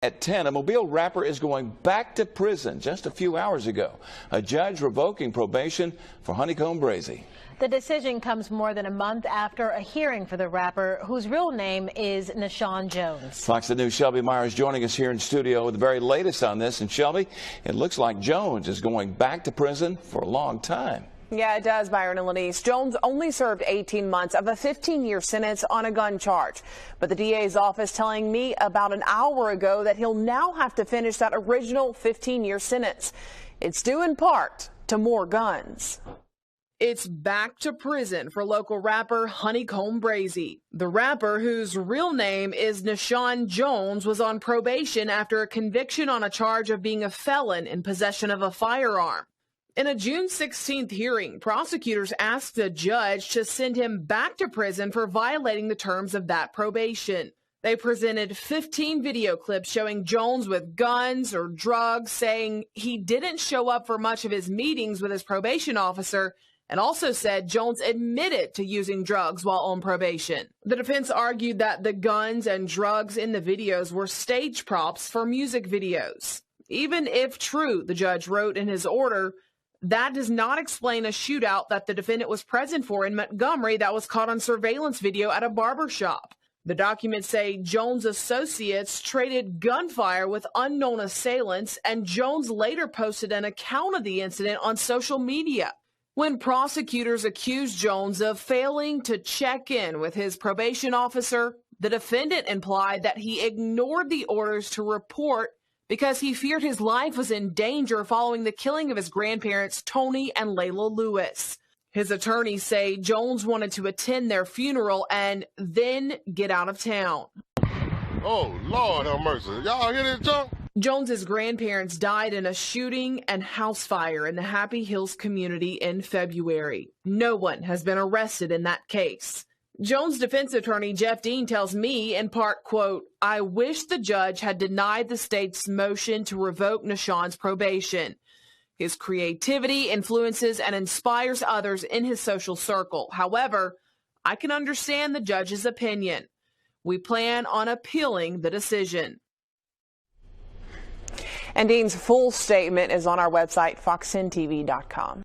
At 10, a Mobile rapper is going back to prison just a few hours ago. A judge revoking probation for Honeycomb Brazy. The decision comes more than a month after a hearing for the rapper, whose real name is Nashawn Jones. Fox News' Shelby Myers joining us here in studio with the very latest on this. And Shelby, it looks like Jones is going back to prison for a long time. Yeah, it does, Byron and Lenise. Jones only served 18 months of a 15-year sentence on a gun charge. But the DA's office telling me about an hour ago that he'll now have to finish that original 15-year sentence. It's due in part to more guns. It's back to prison for local rapper Honeycomb Brazy. The rapper, whose real name is Nashawn Jones, was on probation after a conviction on a charge of being a felon in possession of a firearm. In a June 16th hearing, prosecutors asked the judge to send him back to prison for violating the terms of that probation. They presented 15 video clips showing Jones with guns or drugs, saying he didn't show up for much of his meetings with his probation officer, and also said Jones admitted to using drugs while on probation. The defense argued that the guns and drugs in the videos were stage props for music videos. Even if true, the judge wrote in his order, that does not explain a shootout that the defendant was present for in Montgomery that was caught on surveillance video at a barber shop. The documents say Jones' associates traded gunfire with unknown assailants, and Jones later posted an account of the incident on social media. When prosecutors accused Jones of failing to check in with his probation officer, the defendant implied that he ignored the orders to report because he feared his life was in danger following the killing of his grandparents, Tony and Layla Lewis. His attorneys say Jones wanted to attend their funeral and then get out of town. Oh, Lord have mercy. Y'all hear this junk? Jones's grandparents died in a shooting and house fire in the Happy Hills community in February. No one has been arrested in that case. Jones' defense attorney, Jeff Dean, tells me in part, quote, I wish the judge had denied the state's motion to revoke Nashawn's probation. His creativity influences and inspires others in his social circle. However, I can understand the judge's opinion. We plan on appealing the decision. And Dean's full statement is on our website, fox10tv.com.